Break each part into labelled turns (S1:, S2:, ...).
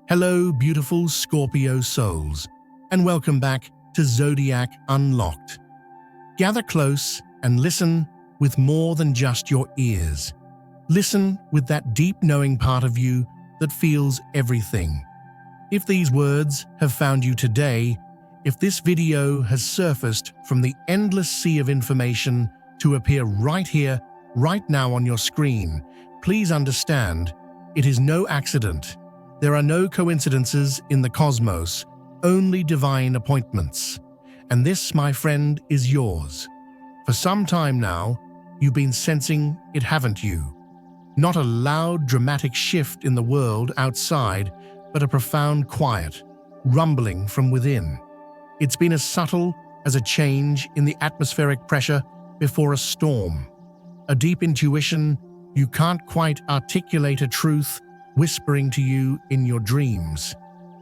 S1: Hello, beautiful Scorpio souls, and welcome back to Zodiac Unlocked. Gather close and listen with more than just your ears. Listen with that deep knowing part of you that feels everything. If these words have found you today, if this video has surfaced from the endless sea of information to appear right here, right now on your screen, please understand, it is no accident. There are no coincidences in the cosmos, only divine appointments. And this, my friend, is yours. For some time now, you've been sensing it, haven't you? Not a loud, dramatic shift in the world outside, but a profound quiet, rumbling from within. It's been as subtle as a change in the atmospheric pressure before a storm. A deep intuition you can't quite articulate, a truth whispering to you in your dreams.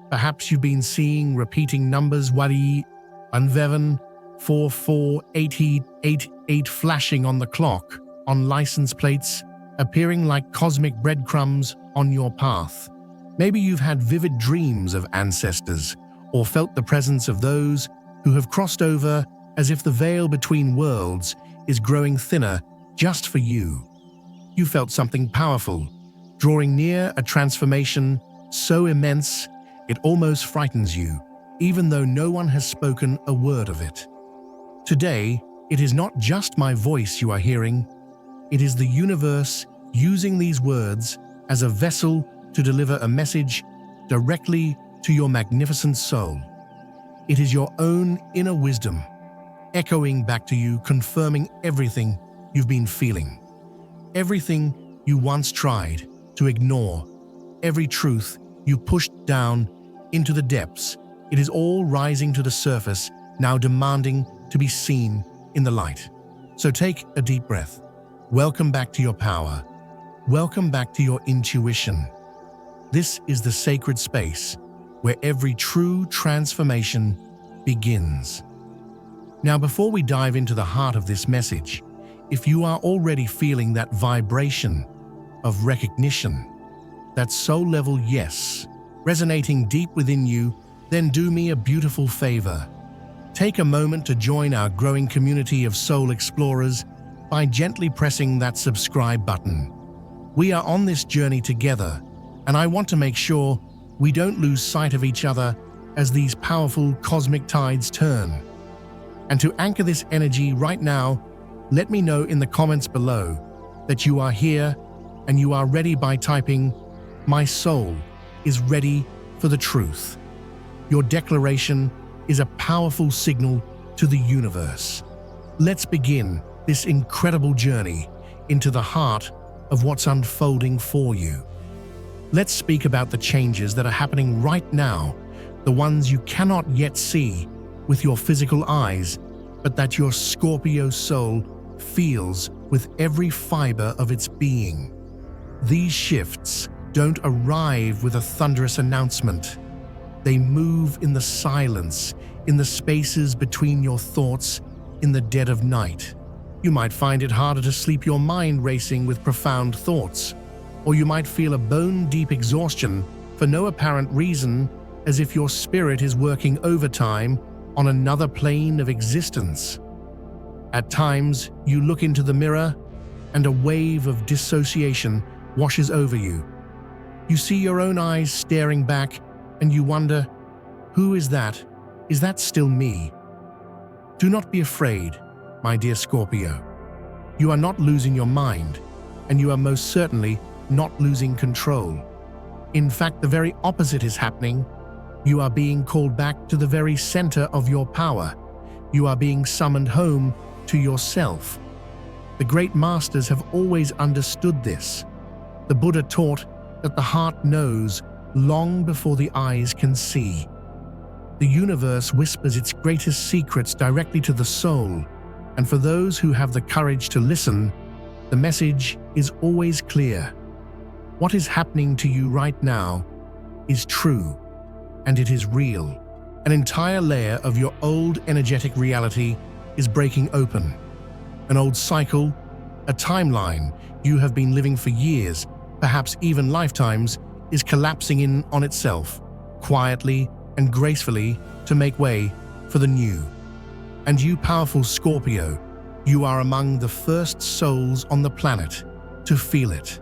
S1: Perhaps you've been seeing repeating numbers, Wadi, Unveven, 448888 flashing on the clock, on license plates, appearing like cosmic breadcrumbs on your path. Maybe you've had vivid dreams of ancestors, or felt the presence of those who have crossed over, as if the veil between worlds is growing thinner just for you. You felt something powerful, drawing near, a transformation so immense it almost frightens you, even though no one has spoken a word of it. Today, it is not just my voice you are hearing, it is the universe using these words as a vessel to deliver a message directly to your magnificent soul. It is your own inner wisdom, echoing back to you, confirming everything you've been feeling, everything you once tried to ignore, every truth you pushed down into the depths. It is all rising to the surface, now demanding to be seen in the light. So take a deep breath. Welcome back to your power. Welcome back to your intuition. This is the sacred space where every true transformation begins. Now, before we dive into the heart of this message, if you are already feeling that vibration of recognition, that soul-level yes, resonating deep within you, then do me a beautiful favor. Take a moment to join our growing community of soul explorers by gently pressing that subscribe button. We are on this journey together, and I want to make sure we don't lose sight of each other as these powerful cosmic tides turn. And to anchor this energy right now, let me know in the comments below that you are here and you are ready by typing, "My soul is ready for the truth." Your declaration is a powerful signal to the universe. Let's begin this incredible journey into the heart of what's unfolding for you. Let's speak about the changes that are happening right now, the ones you cannot yet see with your physical eyes, but that your Scorpio soul feels with every fiber of its being. These shifts don't arrive with a thunderous announcement. They move in the silence, in the spaces between your thoughts, in the dead of night. You might find it harder to sleep, your mind racing with profound thoughts, or you might feel a bone-deep exhaustion for no apparent reason, as if your spirit is working overtime on another plane of existence. At times, you look into the mirror and a wave of dissociation washes over you. You see your own eyes staring back and you wonder, who is that? Is that still me? Do not be afraid, my dear Scorpio. You are not losing your mind, and you are most certainly not losing control. In fact, the very opposite is happening. You are being called back to the very center of your power. You are being summoned home to yourself. The great masters have always understood this. The Buddha taught that the heart knows long before the eyes can see. The universe whispers its greatest secrets directly to the soul, and for those who have the courage to listen, the message is always clear. What is happening to you right now is true, and it is real. An entire layer of your old energetic reality is breaking open. An old cycle, a timeline you have been living for years, perhaps even lifetimes, is collapsing in on itself, quietly and gracefully, to make way for the new. And you, powerful Scorpio, you are among the first souls on the planet to feel it.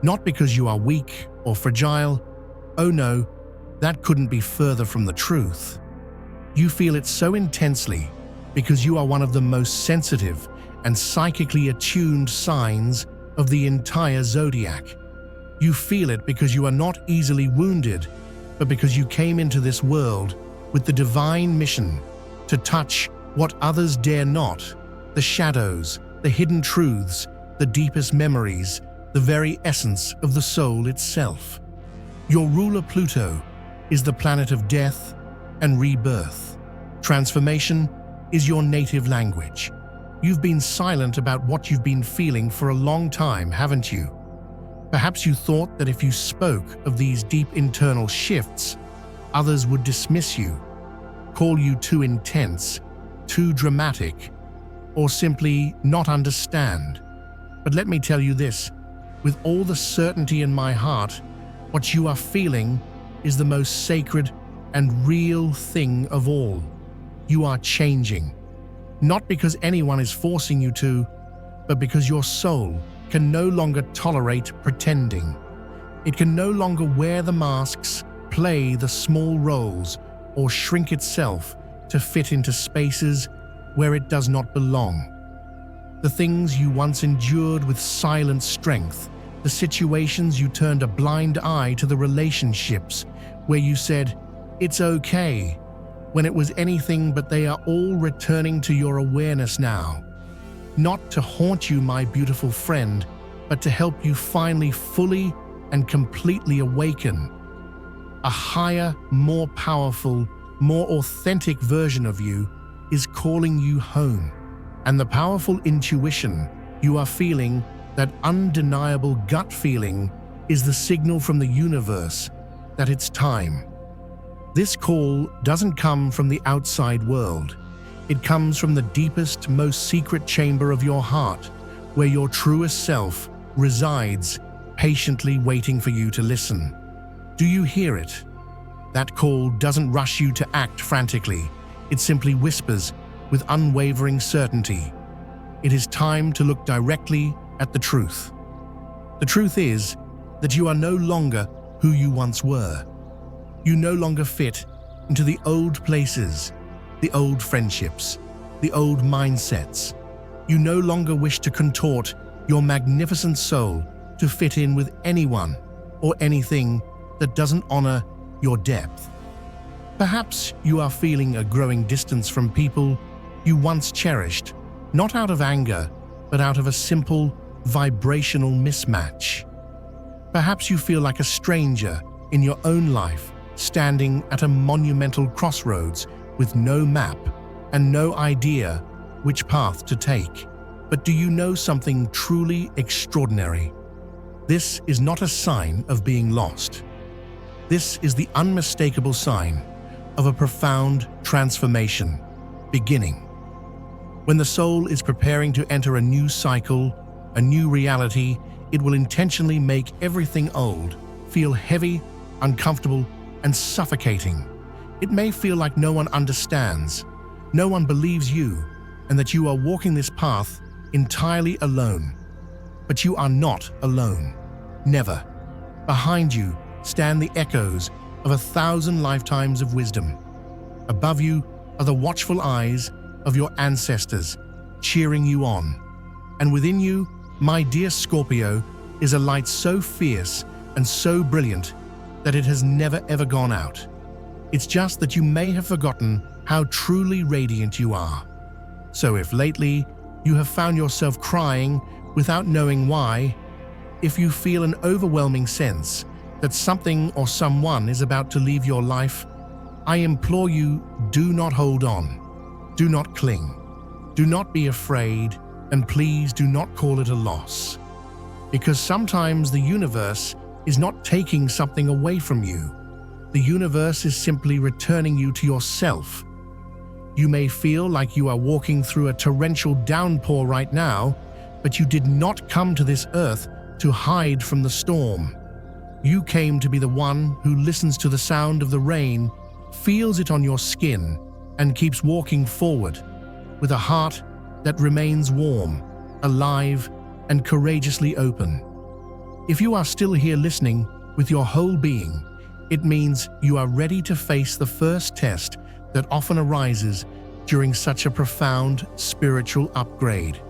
S1: Not because you are weak or fragile. Oh no, that couldn't be further from the truth. You feel it so intensely because you are one of the most sensitive and psychically attuned signs of the entire zodiac. You feel it because you are not easily wounded, but because you came into this world with the divine mission to touch what others dare not, the shadows, the hidden truths, the deepest memories, the very essence of the soul itself. Your ruler Pluto is the planet of death and rebirth. Transformation is your native language. You've been silent about what you've been feeling for a long time, haven't you? Perhaps you thought that if you spoke of these deep internal shifts, others would dismiss you, call you too intense, too dramatic, or simply not understand. But let me tell you this, with all the certainty in my heart, what you are feeling is the most sacred and real thing of all. You are changing, not because anyone is forcing you to, but because your soul can no longer tolerate pretending. It can no longer wear the masks, play the small roles, or shrink itself to fit into spaces where it does not belong. The things you once endured with silent strength, the situations you turned a blind eye to, the relationships where you said, "It's okay," when it was anything but, they are all returning to your awareness now. Not to haunt you, my beautiful friend, but to help you finally fully and completely awaken. A higher, more powerful, more authentic version of you is calling you home. And the powerful intuition you are feeling, that undeniable gut feeling, is the signal from the universe that it's time. This call doesn't come from the outside world. It comes from the deepest, most secret chamber of your heart, where your truest self resides, patiently waiting for you to listen. Do you hear it? That call doesn't rush you to act frantically. It simply whispers with unwavering certainty. It is time to look directly at the truth. The truth is that you are no longer who you once were. You no longer fit into the old places, the old friendships, the old mindsets. You no longer wish to contort your magnificent soul to fit in with anyone or anything that doesn't honor your depth. Perhaps you are feeling a growing distance from people you once cherished, not out of anger, but out of a simple vibrational mismatch. Perhaps you feel like a stranger in your own life, standing at a monumental crossroads with no map and no idea which path to take. But do you know something truly extraordinary? This is not a sign of being lost. This is the unmistakable sign of a profound transformation beginning. When the soul is preparing to enter a new cycle, a new reality, it will intentionally make everything old feel heavy, uncomfortable, and suffocating. It may feel like no one understands, no one believes you, and that you are walking this path entirely alone. But you are not alone. Never. Behind you stand the echoes of 1,000 lifetimes of wisdom. Above you are the watchful eyes of your ancestors, cheering you on. And within you, my dear Scorpio, is a light so fierce and so brilliant that it has never ever gone out. It's just that you may have forgotten how truly radiant you are. So if lately you have found yourself crying without knowing why, if you feel an overwhelming sense that something or someone is about to leave your life, I implore you, do not hold on. Do not cling. Do not be afraid, and please do not call it a loss. Because sometimes the universe is not taking something away from you. The universe is simply returning you to yourself. You may feel like you are walking through a torrential downpour right now, but you did not come to this earth to hide from the storm. You came to be the one who listens to the sound of the rain, feels it on your skin, and keeps walking forward with a heart that remains warm, alive, and courageously open. If you are still here listening with your whole being, it means you are ready to face the first test that often arises during such a profound spiritual upgrade.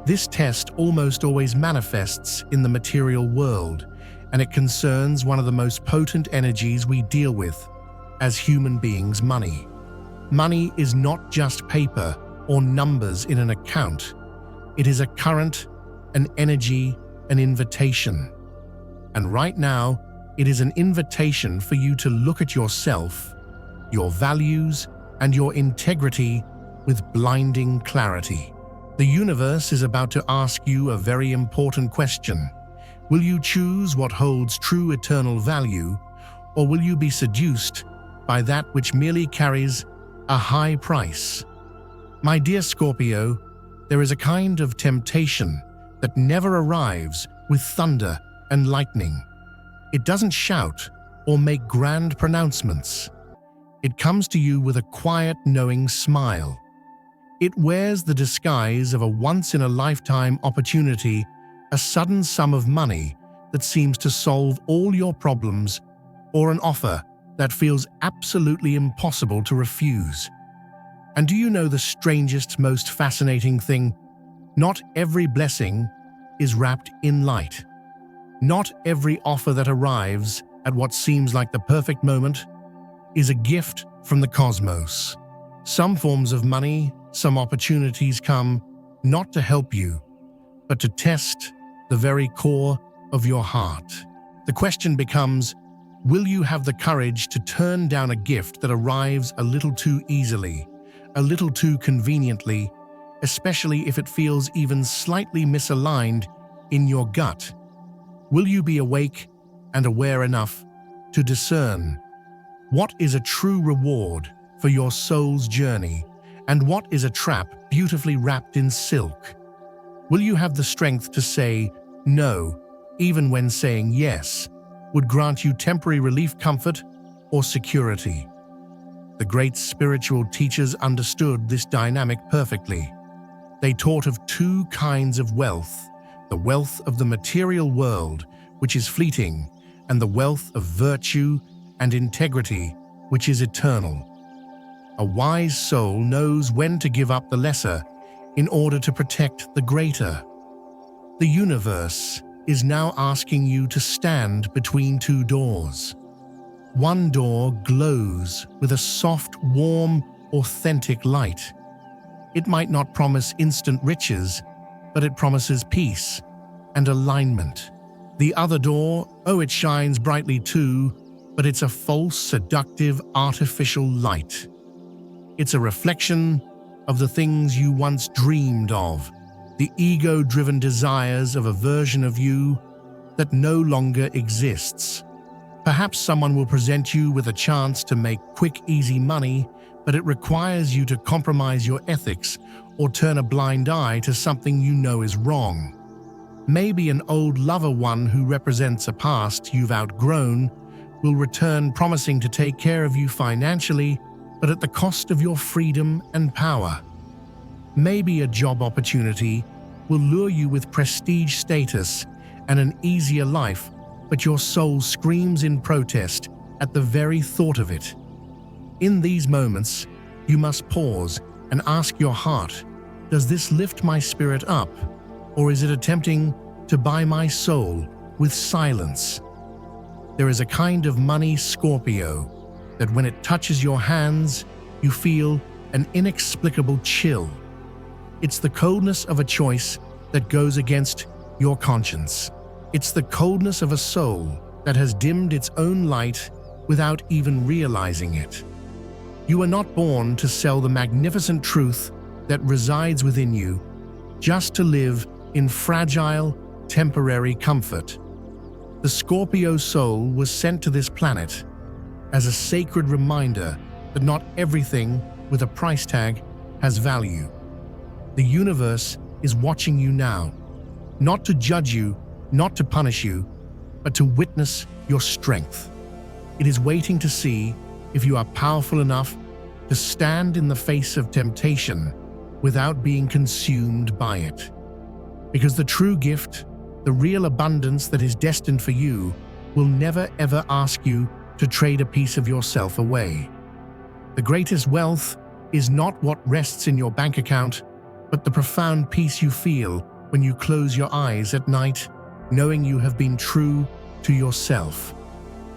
S1: This test almost always manifests in the material world, and it concerns one of the most potent energies we deal with as human beings: money. Money is not just paper or numbers in an account. It is a current, an energy, an invitation. And right now, it is an invitation for you to look at yourself, your values, and your integrity with blinding clarity. The universe is about to ask you a very important question. Will you choose what holds true eternal value, or will you be seduced by that which merely carries a high price? My dear Scorpio, there is a kind of temptation that never arrives with thunder and lightning. It doesn't shout or make grand pronouncements. It comes to you with a quiet, knowing smile. It wears the disguise of a once-in-a-lifetime opportunity, a sudden sum of money that seems to solve all your problems, or an offer that feels absolutely impossible to refuse. And do you know the strangest, most fascinating thing? Not every blessing is wrapped in light. Not every offer that arrives at what seems like the perfect moment is a gift from the cosmos. Some forms of money, some opportunities come not to help you, but to test the very core of your heart. The question becomes, will you have the courage to turn down a gift that arrives a little too easily, a little too conveniently, especially if it feels even slightly misaligned in your gut? Will you be awake and aware enough to discern what is a true reward for your soul's journey and what is a trap beautifully wrapped in silk? Will you have the strength to say no, even when saying yes would grant you temporary relief, comfort, or security? The great spiritual teachers understood this dynamic perfectly. They taught of two kinds of wealth: the wealth of the material world, which is fleeting, and the wealth of virtue and integrity, which is eternal. A wise soul knows when to give up the lesser in order to protect the greater. The universe is now asking you to stand between two doors. One door glows with a soft, warm, authentic light. It might not promise instant riches, but it promises peace and alignment. The other door, it shines brightly too, but it's a false, seductive, artificial light. It's a reflection of the things you once dreamed of, the ego-driven desires of a version of you that no longer exists. Perhaps someone will present you with a chance to make quick, easy money, but it requires you to compromise your ethics or turn a blind eye to something you know is wrong. Maybe an old lover, one who represents a past you've outgrown, will return promising to take care of you financially, but at the cost of your freedom and power. Maybe a job opportunity will lure you with prestige, status, and an easier life, but your soul screams in protest at the very thought of it. In these moments, you must pause and ask your heart, does this lift my spirit up, or is it attempting to buy my soul with silence? There is a kind of money, Scorpio, that when it touches your hands, you feel an inexplicable chill. It's the coldness of a choice that goes against your conscience. It's the coldness of a soul that has dimmed its own light without even realizing it. You are not born to sell the magnificent truth that resides within you, just to live in fragile, temporary comfort. The Scorpio soul was sent to this planet as a sacred reminder that not everything with a price tag has value. The universe is watching you now, not to judge you, not to punish you, but to witness your strength. It is waiting to see if you are powerful enough to stand in the face of temptation without being consumed by it. Because the true gift, the real abundance that is destined for you, will never ever ask you to trade a piece of yourself away. The greatest wealth is not what rests in your bank account, but the profound peace you feel when you close your eyes at night, knowing you have been true to yourself.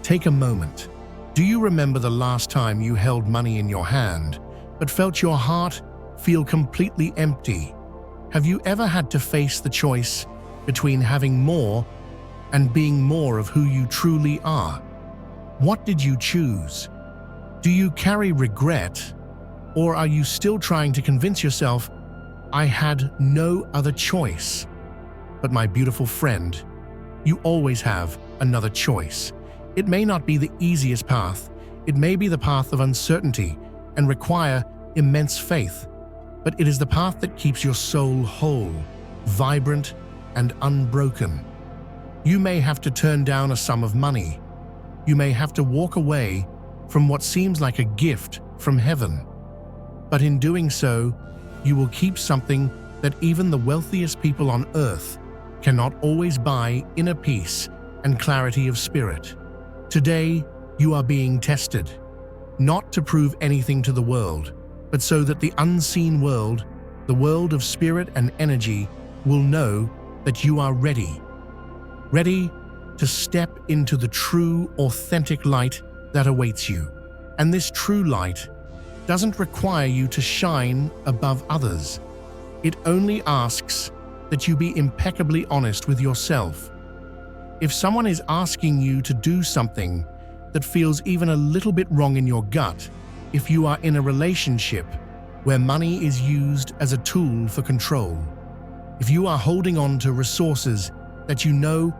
S1: Take a moment. Do you remember the last time you held money in your hand, but felt your heart feel completely empty? Have you ever had to face the choice between having more and being more of who you truly are? What did you choose? Do you carry regret, or are you still trying to convince yourself, I had no other choice? But my beautiful friend, you always have another choice. It may not be the easiest path. It may be the path of uncertainty and require immense faith, but it is the path that keeps your soul whole, vibrant, and unbroken. You may have to turn down a sum of money. You may have to walk away from what seems like a gift from heaven. But in doing so, you will keep something that even the wealthiest people on earth cannot always buy: inner peace and clarity of spirit. Today, you are being tested, not to prove anything to the world, but so that the unseen world, the world of spirit and energy, will know that you are ready. Ready to step into the true, authentic light that awaits you. And this true light doesn't require you to shine above others. It only asks that you be impeccably honest with yourself. If someone is asking you to do something that feels even a little bit wrong in your gut, if you are in a relationship where money is used as a tool for control, if you are holding on to resources that you know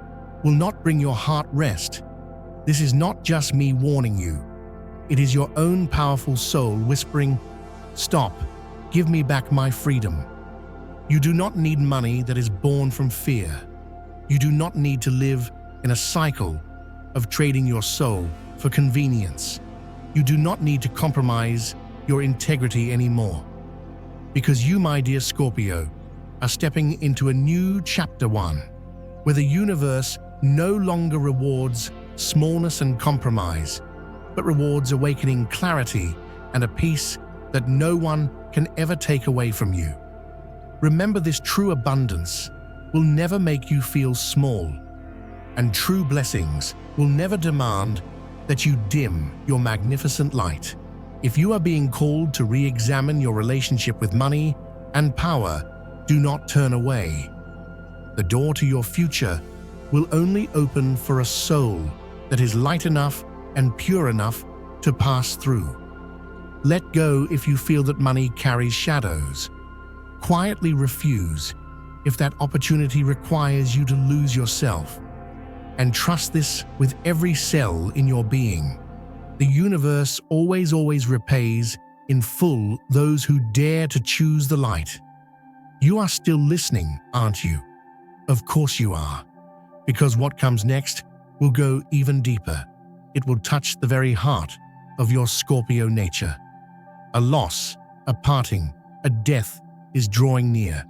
S1: will not bring your heart rest, this is not just me warning you. It is your own powerful soul whispering, "Stop, give me back my freedom." You do not need money that is born from fear. You do not need to live in a cycle of trading your soul for convenience. You do not need to compromise your integrity anymore. Because you, my dear Scorpio, are stepping into a new chapter 1, where the universe no longer rewards smallness and compromise, but rewards awakening clarity and a peace that no one can ever take away from you. Remember, this true abundance will never make you feel small, and true blessings will never demand that you dim your magnificent light. If you are being called to re-examine your relationship with money and power, do not turn away. The door to your future will only open for a soul that is light enough and pure enough to pass through. Let go if you feel that money carries shadows. Quietly refuse if that opportunity requires you to lose yourself. And trust this with every cell in your being. The universe always repays in full those who dare to choose the light. You are still listening, aren't you? Of course you are. Because what comes next will go even deeper. It will touch the very heart of your Scorpio nature. A loss, a parting, a death is drawing near.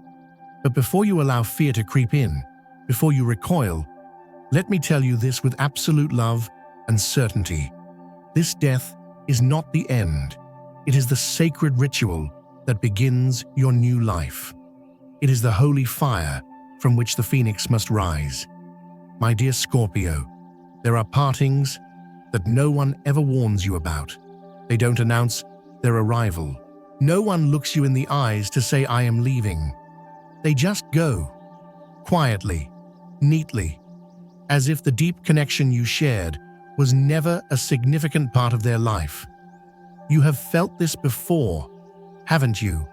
S1: But before you allow fear to creep in, before you recoil, let me tell you this with absolute love and certainty. This death is not the end. It is the sacred ritual that begins your new life. It is the holy fire from which the phoenix must rise. My dear Scorpio, there are partings that no one ever warns you about. They don't announce their arrival. No one looks you in the eyes to say, "I am leaving." They just go, quietly, neatly, as if the deep connection you shared was never a significant part of their life. You have felt this before, haven't you?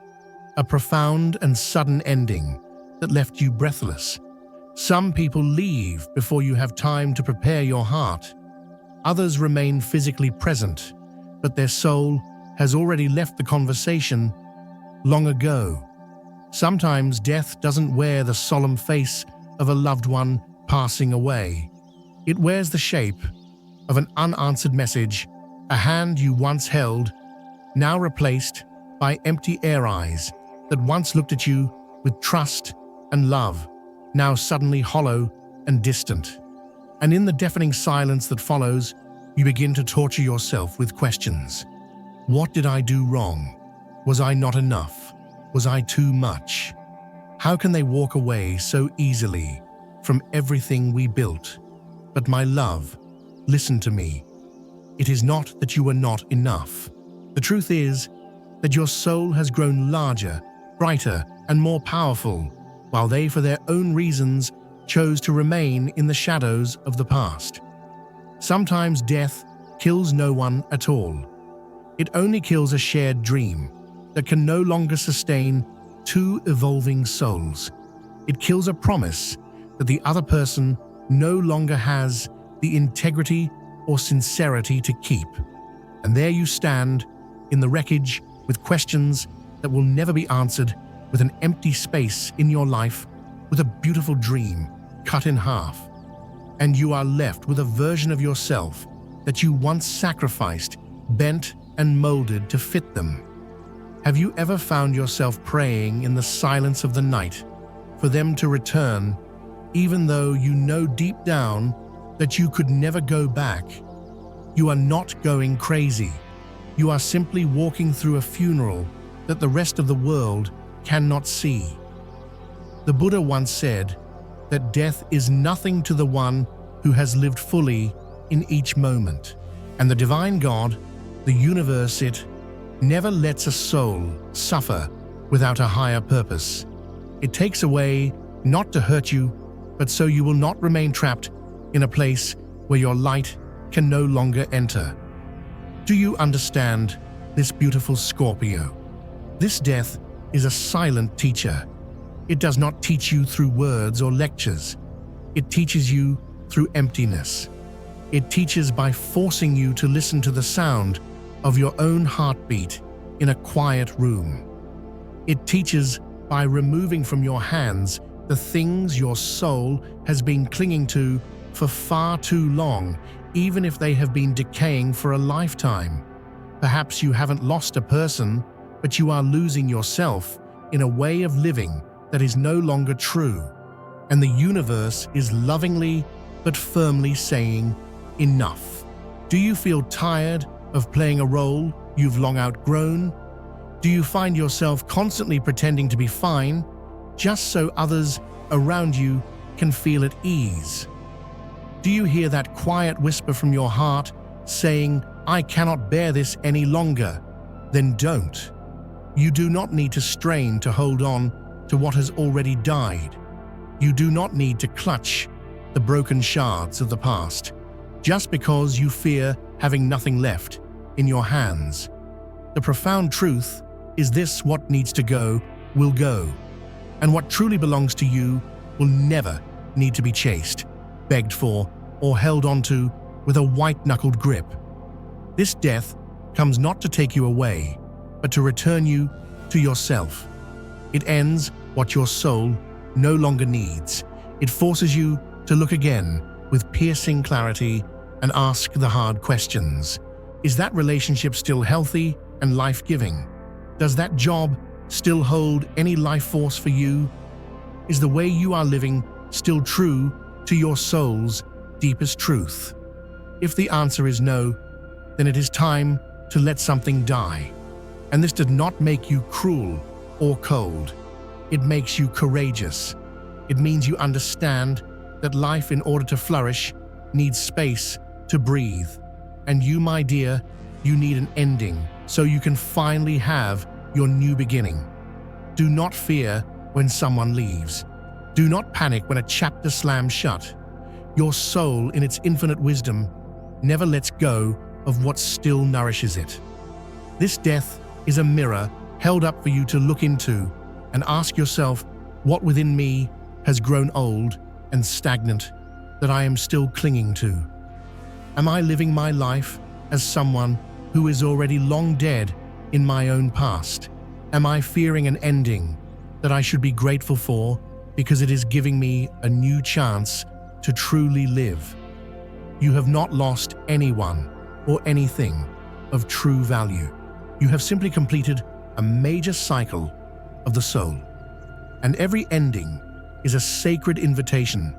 S1: A profound and sudden ending that left you breathless. Some people leave before you have time to prepare your heart. Others remain physically present, but their soul has already left the conversation long ago. Sometimes death doesn't wear the solemn face of a loved one passing away. It wears the shape of an unanswered message, a hand you once held, now replaced by empty Aries that once looked at you with trust and love, now suddenly hollow and distant. And in the deafening silence that follows, you begin to torture yourself with questions. What did I do wrong? Was I not enough? Was I too much? How can they walk away so easily from everything we built? But my love, listen to me. It is not that you are not enough. The truth is that your soul has grown larger, brighter, and more powerful, while they, for their own reasons, chose to remain in the shadows of the past. Sometimes death kills no one at all. It only kills a shared dream that can no longer sustain two evolving souls. It kills a promise that the other person no longer has the integrity or sincerity to keep. And there you stand in the wreckage with questions that will never be answered, with an empty space in your life, with a beautiful dream cut in half. And you are left with a version of yourself that you once sacrificed, bent, and molded to fit them. Have you ever found yourself praying in the silence of the night for them to return, even though you know deep down that you could never go back? You are not going crazy. You are simply walking through a funeral that the rest of the world cannot see. The Buddha once said that death is nothing to the one who has lived fully in each moment. And the divine God, the universe, it never lets a soul suffer without a higher purpose. It takes away not to hurt you, but so you will not remain trapped in a place where your light can no longer enter. Do you understand this, beautiful Scorpio? This death is a silent teacher. It does not teach you through words or lectures. It teaches you through emptiness. It teaches by forcing you to listen to the sound of your own heartbeat in a quiet room. It teaches by removing from your hands the things your soul has been clinging to for far too long, even if they have been decaying for a lifetime. Perhaps you haven't lost a person, but you are losing yourself in a way of living that is no longer true. And the universe is lovingly but firmly saying, enough. Do you feel tired of playing a role you've long outgrown? Do you find yourself constantly pretending to be fine, just so others around you can feel at ease? Do you hear that quiet whisper from your heart saying, I cannot bear this any longer? Then don't. You do not need to strain to hold on to what has already died. You do not need to clutch the broken shards of the past, just because you fear having nothing left in your hands. The profound truth is this: what needs to go will go, and what truly belongs to you will never need to be chased, begged for, or held onto with a white-knuckled grip. This death comes not to take you away, but to return you to yourself. It ends what your soul no longer needs. It forces you to look again with piercing clarity and ask the hard questions. Is that relationship still healthy and life-giving? Does that job still hold any life force for you? Is the way you are living still true to your soul's deepest truth? If the answer is no, then it is time to let something die. And this does not make you cruel or cold. It makes you courageous. It means you understand that life, in order to flourish, needs space to breathe. And you, my dear, you need an ending so you can finally have your new beginning. Do not fear when someone leaves. Do not panic when a chapter slams shut. Your soul, in its infinite wisdom, never lets go of what still nourishes it. This death is a mirror held up for you to look into and ask yourself, what within me has grown old and stagnant that I am still clinging to? Am I living my life as someone who is already long dead in my own past? Am I fearing an ending that I should be grateful for because it is giving me a new chance to truly live? You have not lost anyone or anything of true value. You have simply completed a major cycle of the soul. And every ending is a sacred invitation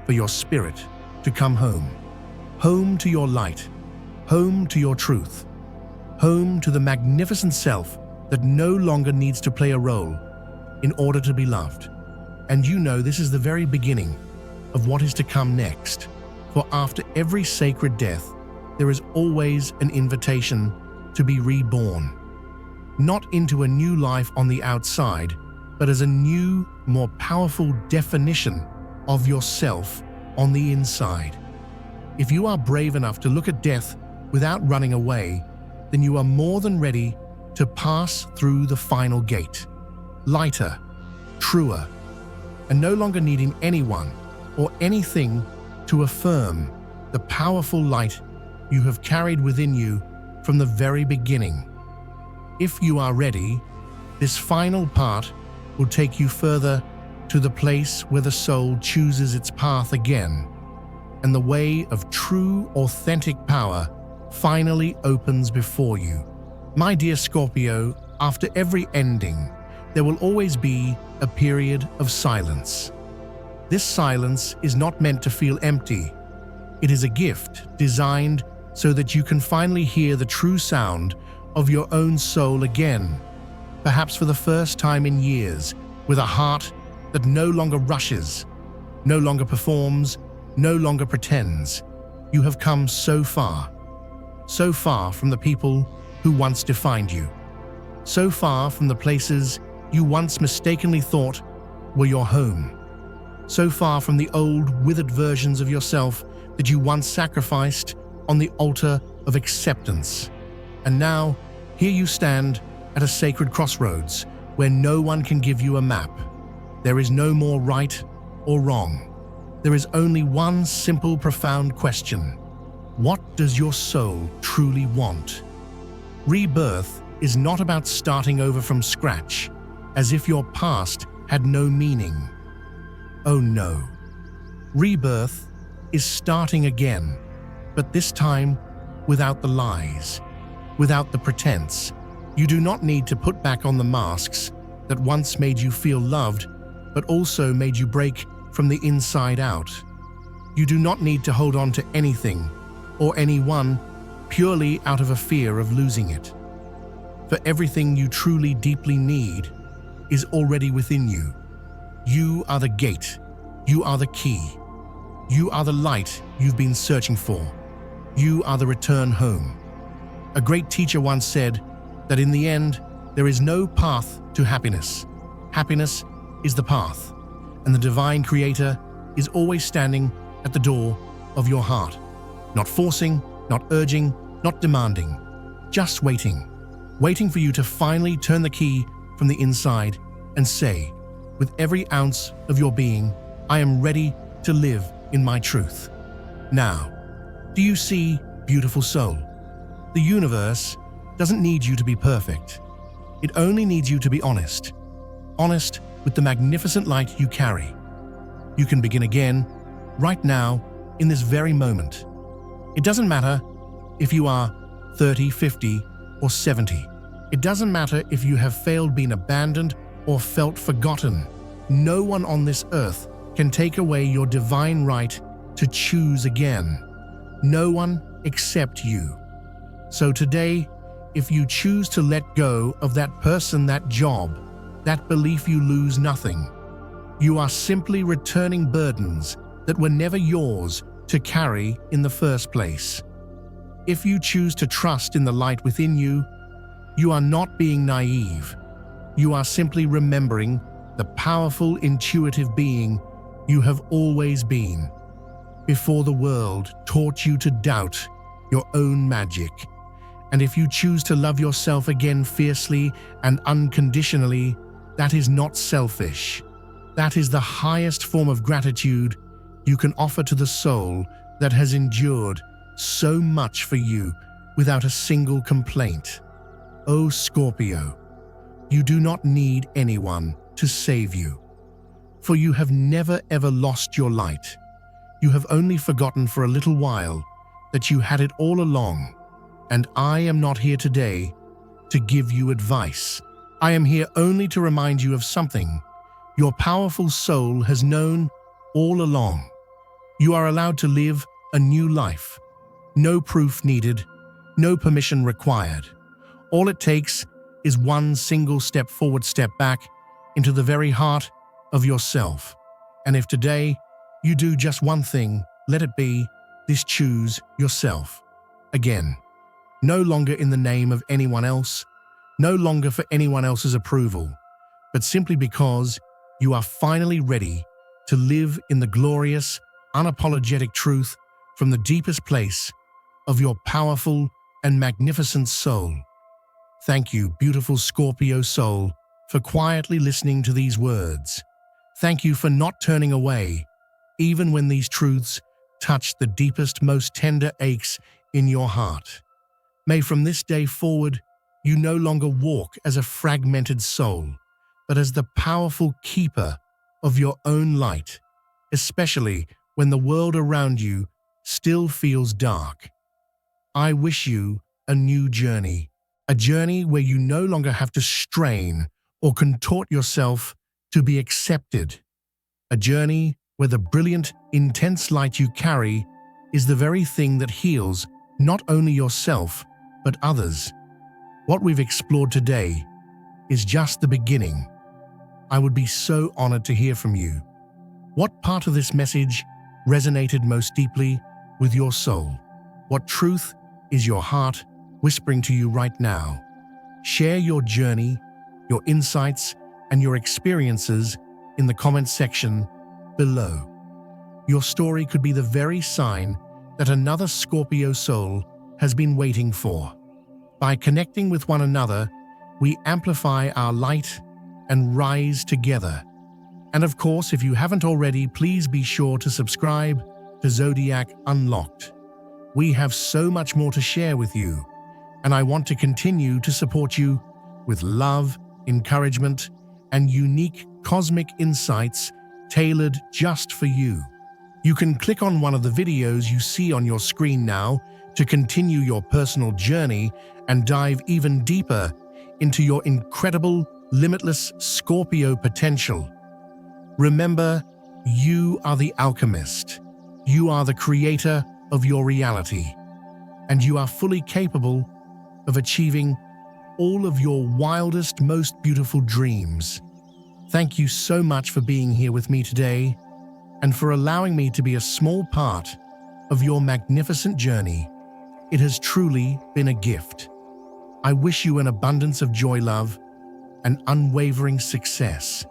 S1: for your spirit to come home. Home to your light, home to your truth, home to the magnificent self that no longer needs to play a role in order to be loved. And you know this is the very beginning of what is to come next. For after every sacred death, there is always an invitation to be reborn. Not into a new life on the outside, but as a new, more powerful definition of yourself on the inside. If you are brave enough to look at death without running away, then you are more than ready to pass through the final gate. Lighter, truer, and no longer needing anyone or anything to affirm the powerful light you have carried within you from the very beginning. If you are ready, this final part will take you further to the place where the soul chooses its path again, and the way of true, authentic power finally opens before you. My dear Scorpio, after every ending, there will always be a period of silence. This silence is not meant to feel empty. It is a gift designed so that you can finally hear the true sound of your own soul again, perhaps for the first time in years, with a heart that no longer rushes, no longer performs, no longer pretends. You have come so far from the people who once defined you, so far from the places you once mistakenly thought were your home, so far from the old, withered versions of yourself that you once sacrificed on the altar of acceptance. And now, here you stand at a sacred crossroads where no one can give you a map. There is no more right or wrong. There is only one simple, profound question. What does your soul truly want? Rebirth is not about starting over from scratch, as if your past had no meaning. Oh no. Rebirth is starting again, but this time without the lies, without the pretense. You do not need to put back on the masks that once made you feel loved, but also made you break from the inside out. You do not need to hold on to anything or anyone purely out of a fear of losing it. For everything you truly deeply need is already within you. You are the gate. You are the key. You are the light you've been searching for. You are the return home. A great teacher once said that in the end, there is no path to happiness. Happiness is the path, and the divine creator is always standing at the door of your heart. Not forcing, not urging, not demanding, just waiting. Waiting for you to finally turn the key from the inside and say, with every ounce of your being, I am ready to live in my truth. Now, do you see, beautiful soul? The universe doesn't need you to be perfect. It only needs you to be honest. Honest with the magnificent light you carry. You can begin again, right now, in this very moment. It doesn't matter if you are 30, 50, or 70. It doesn't matter if you have failed, been abandoned, or felt forgotten. No one on this earth can take away your divine right to choose again. No one except you. So today, if you choose to let go of that person, that job, that belief, you lose nothing. You are simply returning burdens that were never yours to carry in the first place. If you choose to trust in the light within you, you are not being naive. You are simply remembering the powerful, intuitive being you have always been, before the world taught you to doubt your own magic. And if you choose to love yourself again fiercely and unconditionally, that is not selfish. That is the highest form of gratitude you can offer to the soul that has endured so much for you without a single complaint. O Scorpio, you do not need anyone to save you, for you have never ever lost your light. You have only forgotten for a little while that you had it all along, and I am not here today to give you advice. I am here only to remind you of something your powerful soul has known all along. You are allowed to live a new life. No proof needed, no permission required. All it takes is one single step forward, step back into the very heart of yourself. And if today you do just one thing, let it be this: choose yourself. Again, no longer in the name of anyone else, no longer for anyone else's approval, but simply because you are finally ready to live in the glorious, unapologetic truth from the deepest place of your powerful and magnificent soul. Thank you, beautiful Scorpio soul, for quietly listening to these words. Thank you for not turning away, even when these truths touch the deepest, most tender aches in your heart. May from this day forward, you no longer walk as a fragmented soul, but as the powerful keeper of your own light, especially when the world around you still feels dark. I wish you a new journey, a journey where you no longer have to strain or contort yourself to be accepted, a journey where the brilliant, intense light you carry is the very thing that heals not only yourself, but others. What we've explored today is just the beginning. I would be so honored to hear from you. What part of this message resonated most deeply with your soul? What truth is your heart whispering to you right now? Share your journey, your insights, and your experiences in the comment section below. Your story could be the very sign that another Scorpio soul has been waiting for. By connecting with one another, we amplify our light and rise together. And of course, if you haven't already, please be sure to subscribe to Zodiac Unlocked. We have so much more to share with you, and I want to continue to support you with love, encouragement, and unique cosmic insights tailored just for you. You can click on one of the videos you see on your screen now to continue your personal journey and dive even deeper into your incredible, limitless Scorpio potential. Remember, you are the alchemist. You are the creator of your reality, and you are fully capable of achieving all of your wildest, most beautiful dreams. Thank you so much for being here with me today and for allowing me to be a small part of your magnificent journey. It has truly been a gift. I wish you an abundance of joy, love, and unwavering success.